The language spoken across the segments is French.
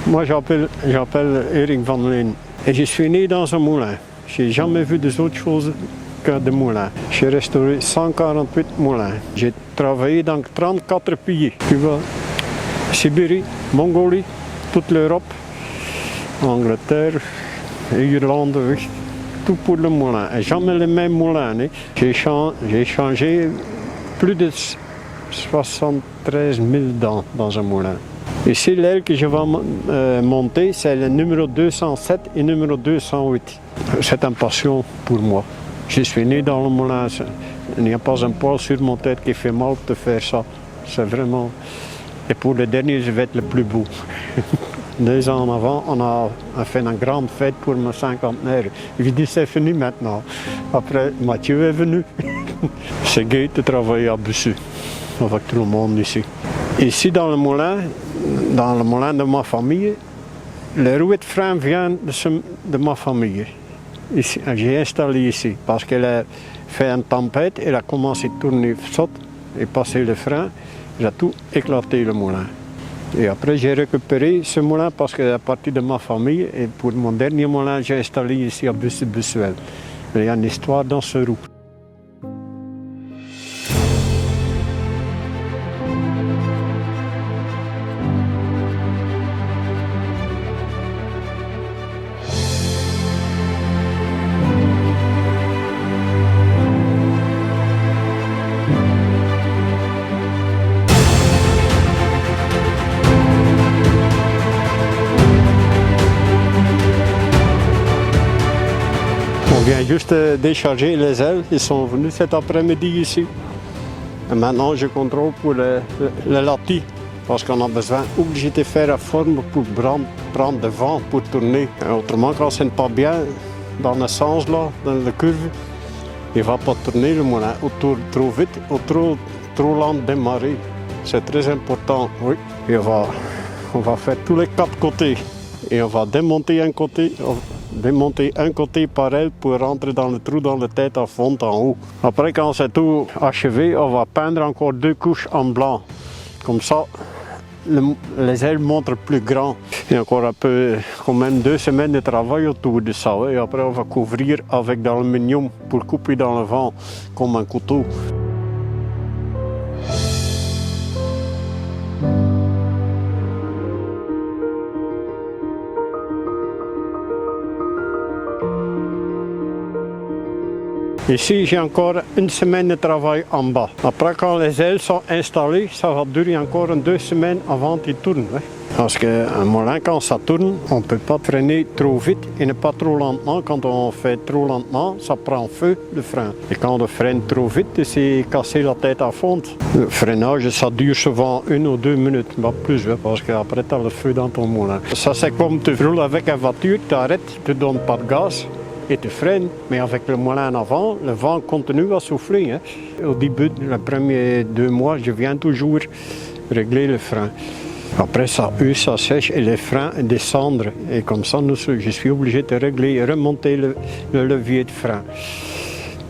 Moi, j'appelle Eric Van Leen. Et je suis né dans un moulin. Je n'ai jamais vu des autres choses que des moulins. J'ai restauré 148 moulins. J'ai travaillé dans 34 pays. Cuba, Sibérie, Mongolie, toute l'Europe, Angleterre, Irlande, oui. Tout pour le moulin. Et jamais le même moulin. Hein. J'ai changé plus de 73 000 dents dans un moulin. Ici, l'aile que je vais monter, c'est le numéro 207 et numéro 208. C'est une passion pour moi. Je suis né dans le moulin. Il n'y a pas un poil sur mon tête qui fait mal de faire ça. C'est vraiment... Et pour le dernier, je vais être le plus beau. 2 ans avant, on a fait une grande fête pour mon cinquantenaire. Je dis c'est fini maintenant. Après, Mathieu est venu. C'est gai de travailler à Bussu, avec tout le monde ici. Ici, dans le moulin de ma famille, le rouet de frein vient de ma famille. J'ai installé ici parce qu'elle a fait une tempête, elle a commencé à tourner saute et passer le frein, j'ai tout éclaté le moulin. Et après, j'ai récupéré ce moulin parce qu'il est parti de ma famille. Et pour mon dernier moulin, j'ai installé ici à Bussuel. Il y a une histoire dans ce roue. On vient juste décharger les ailes, ils sont venus cet après-midi ici. Et maintenant je contrôle pour le lati, parce qu'on a besoin obligé de faire la forme pour prendre le vent pour tourner. Et autrement, quand ce n'est pas bien dans le sens là, dans la curve, il ne va pas tourner le moulin, ou trop vite, ou trop lent de démarrer. C'est très important, oui. Et on va faire tous les 4 côtés. Et on va démonter un côté par elle pour rentrer dans le trou dans la tête à fond en haut. Après, quand c'est tout achevé, on va peindre encore 2 couches en blanc. Comme ça, les ailes montrent plus grand. Il y a encore un peu, quand même 2 semaines de travail autour de ça. Et après, on va couvrir avec de l'aluminium pour couper dans le vent comme un couteau. Ici, j'ai encore 1 semaine de travail en bas. Après, quand les ailes sont installées, ça va durer encore 2 semaines avant qu'ils tournent. Hein. Parce qu'un moulin, quand ça tourne, on ne peut pas freiner trop vite et ne pas trop lentement. Quand on fait trop lentement, ça prend feu, le frein. Et quand on freine trop vite, c'est casser la tête à fond. Le freinage, ça dure souvent 1 ou 2 minutes, pas plus, hein, parce qu'après, tu as le feu dans ton moulin. Ça, c'est comme tu roules avec une voiture, tu arrêtes, tu ne donnes pas de gaz. Et tu freines, mais avec le moulin en avant, le vent continue à souffler. Hein. Au début, les premiers 2 mois, je viens toujours régler le frein. Après, ça use, ça sèche et les freins descendent. Et comme ça, je suis obligé de régler et remonter le levier de frein.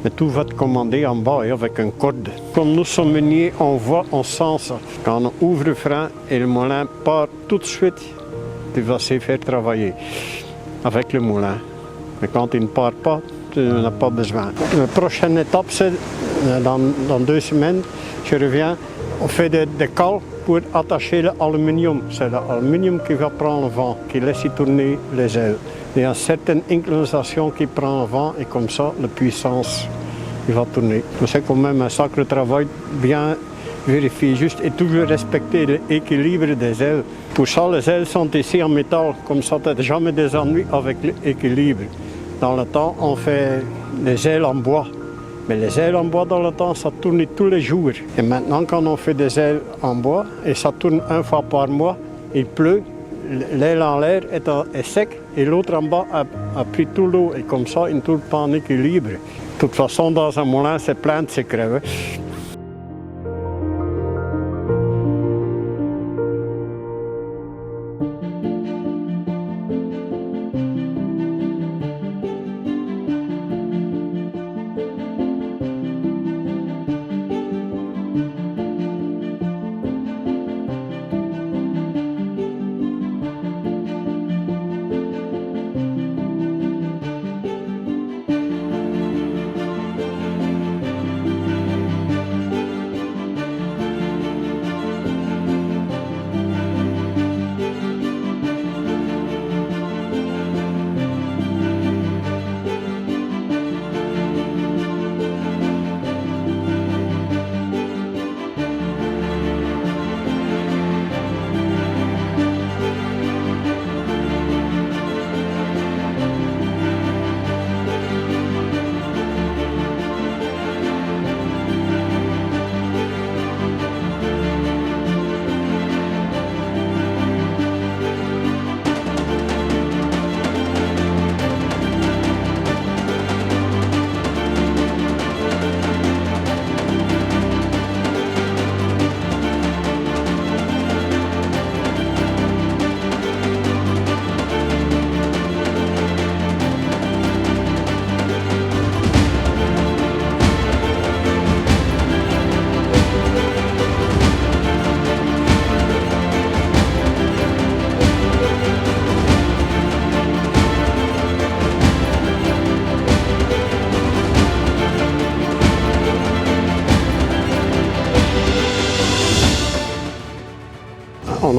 Mais tout va être commandé en bas et avec une corde. Comme nous sommes meuniers, on voit, on sent ça. Quand on ouvre le frein et le moulin part tout de suite, tu vas se faire travailler avec le moulin. Mais quand il ne part pas, tu n'en as pas besoin. La prochaine étape, c'est dans 2 semaines, je reviens, on fait des cales pour attacher l'aluminium. C'est l'aluminium qui va prendre le vent, qui laisse tourner les ailes. Il y a une certaine inclination qui prend le vent et comme ça, la puissance il va tourner. C'est quand même un sacré travail, bien vérifier juste et toujours respecter l'équilibre des ailes. Pour ça, les ailes sont ici en métal, comme ça, tu n'as jamais des ennuis avec l'équilibre. Dans le temps, on fait des ailes en bois. Mais les ailes en bois, dans le temps, ça tourne tous les jours. Et maintenant, quand on fait des ailes en bois, et ça tourne 1 fois par mois, il pleut, l'aile en l'air est sec, et l'autre en bas a pris tout l'eau. Et comme ça, il ne tourne pas en équilibre. De toute façon, dans un moulin, c'est plein de secrets. Hein.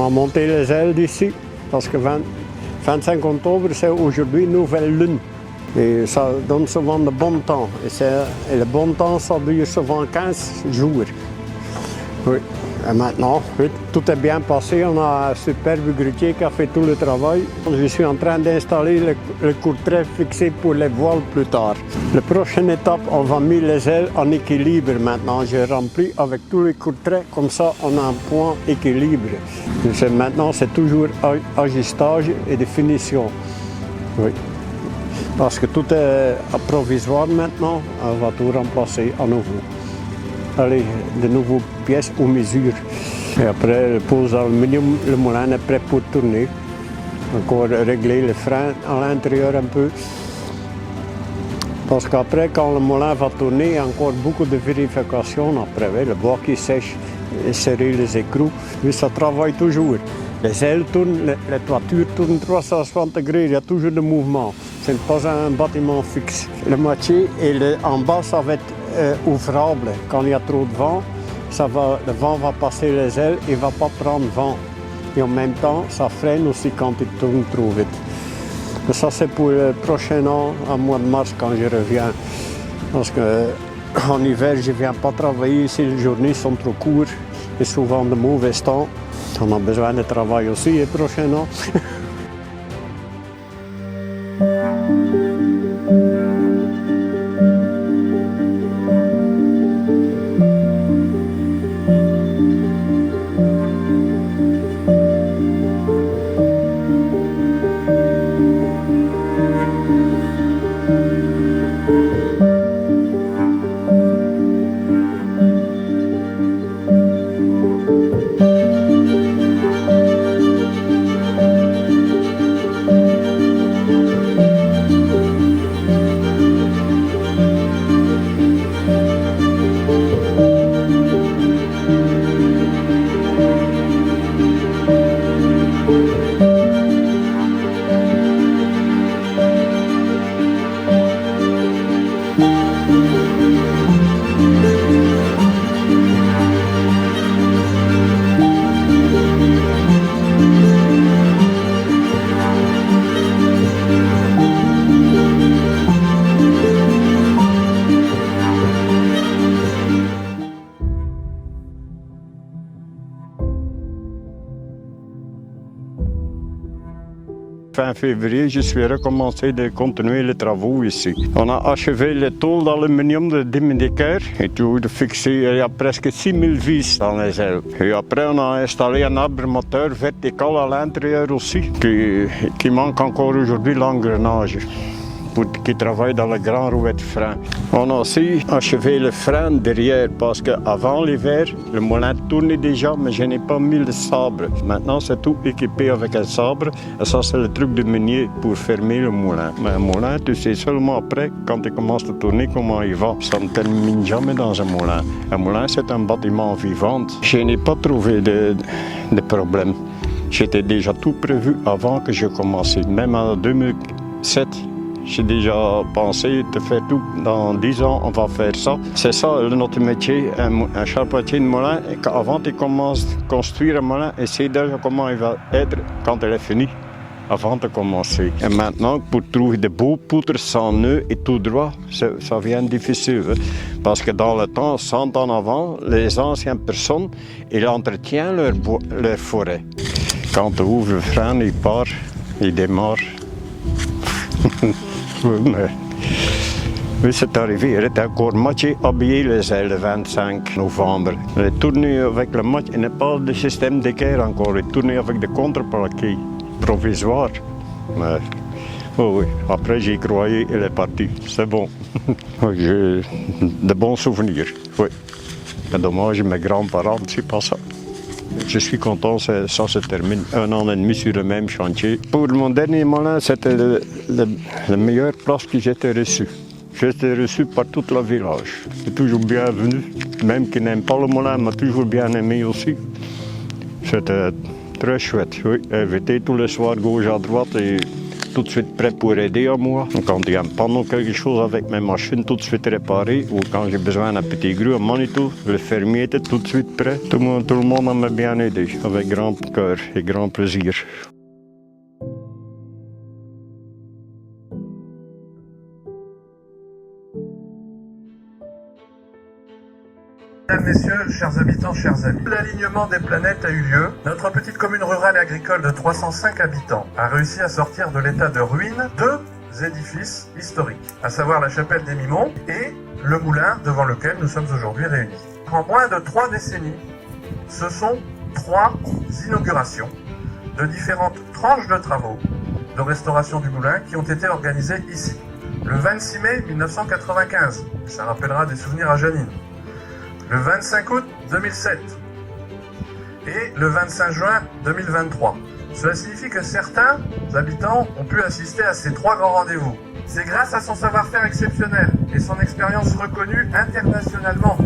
On a monté les ailes d'ici parce que 25 octobre, c'est aujourd'hui nouvelle lune. Et ça donne souvent de bon temps. Et le bon temps, ça dure souvent 15 jours. Oui. Et maintenant, oui, tout est bien passé. On a un superbe grutier qui a fait tout le travail. Je suis en train d'installer le courtrait fixé pour les voiles plus tard. La prochaine étape, on va mettre les ailes en équilibre maintenant. J'ai rempli avec tous les courtraits, comme ça on a un point équilibre. Maintenant, c'est toujours ajustage et définition. Oui. Parce que tout est provisoire maintenant, on va tout remplacer à nouveau. Allez, de nouvelles pièces aux mesures. Et après, le pose d'aluminium, le moulin est prêt pour tourner. Encore régler les freins à l'intérieur un peu. Parce qu'après, quand le moulin va tourner, il y a encore beaucoup de vérifications après. Le bois qui sèche, serrer les écrous, mais ça travaille toujours. Les ailes tournent, les toitures tournent 360 degrés, il y a toujours de mouvement. Ce n'est pas un bâtiment fixe. Le moitié et en bas, ça va être ouvrable. Quand il y a trop de vent, le vent va passer les ailes et ne va pas prendre vent. Et en même temps, ça freine aussi quand il tourne trop vite. Mais ça, c'est pour le prochain an, en mois de mars, quand je reviens. Parce qu'en hiver, je ne viens pas travailler ici, les journées sont trop courtes et souvent de mauvais temps. On a besoin de travail aussi le prochain an. Fin février, je suis recommencé de continuer les travaux ici. On a achevé les tôles d'aluminium de Dimmendicker et tout fixé. Il y a presque 6000 vis dans les ailes. Et après, on a installé un arbre-moteur vertical à l'intérieur aussi, qui manque encore aujourd'hui l'engrenage. Qui travaille dans la grande roue de frein. On a aussi achevé le frein derrière parce qu'avant l'hiver, le moulin tournait déjà, mais je n'ai pas mis le sabre. Maintenant, c'est tout équipé avec un sabre. Et ça, c'est le truc de meunier pour fermer le moulin. Mais un moulin, tu sais seulement après, quand tu commences à tourner, comment il va. Ça ne termine jamais dans un moulin. Un moulin, c'est un bâtiment vivant. Je n'ai pas trouvé de problème. J'étais déjà tout prévu avant que je commence. Même en 2007, j'ai déjà pensé de faire tout. Dans 10 ans, on va faire ça. C'est ça notre métier, un charpentier de moulin. Avant tu commences à construire un moulin, essaie déjà comment il va être quand il est fini, avant de commencer. Et maintenant, pour trouver de beaux poutres sans nœuds et tout droit, ça devient difficile. Parce que dans le temps, 100 ans avant, les anciennes personnes, ils entretiennent leur forêt. Quand tu ouvres le frein, il part, il démarre. Oui, c'est arrivé. Il était encore moitié habillé les ailes le 25 novembre. Il est tourné avec le match. Il n'y a pas de système d'équerre encore. Il est tourné avec des contreplaqués provisoires. Mais oui, après j'y croyais, il est parti. C'est bon. J'ai de bons souvenirs. Oui. C'est dommage, mes grands-parents, c'est pas ça. Je suis content, ça se termine. 1 an et demi sur le même chantier. Pour mon dernier moulin, c'était la meilleure place que j'étais reçu. J'étais reçu par tout le village. C'est toujours bienvenu. Même qui n'aime pas le moulin m'a toujours bien aimé aussi. C'était très chouette. Oui, invité tous les soirs gauche à droite et tout de suite prêt pour aider à moi. Quand il y a un panneau, quelque chose avec mes machines, tout de suite réparé. Ou quand j'ai besoin d'un petit grue à Manitou, le fermier était tout de suite prêt. Tout le monde m'a bien aidé, avec grand cœur et grand plaisir. Mesdames, Messieurs, chers habitants, chers amis, l'alignement des planètes a eu lieu. Notre petite commune rurale et agricole de 305 habitants a réussi à sortir de l'état de ruine deux édifices historiques, à savoir la chapelle des Mimons et le moulin devant lequel nous sommes aujourd'hui réunis. En moins de 3 décennies, ce sont 3 inaugurations de différentes tranches de travaux de restauration du moulin qui ont été organisées ici. Le 26 mai 1995, ça rappellera des souvenirs à Janine. Le 25 août 2007 et le 25 juin 2023. Cela signifie que certains habitants ont pu assister à ces 3 grands rendez-vous. C'est grâce à son savoir-faire exceptionnel et son expérience reconnue internationalement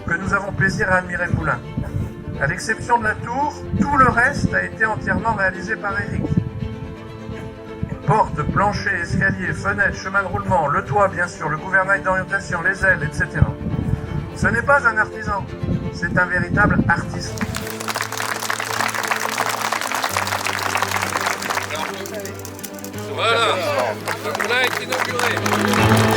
que nous avons plaisir à admirer le moulin. À l'exception de la tour, tout le reste a été entièrement réalisé par Eric. Portes, planchers, escaliers, fenêtres, chemin de roulement, le toit bien sûr, le gouvernail d'orientation, les ailes, etc. Ce n'est pas un artisan, c'est un véritable artiste. Voilà, le moulin est inauguré.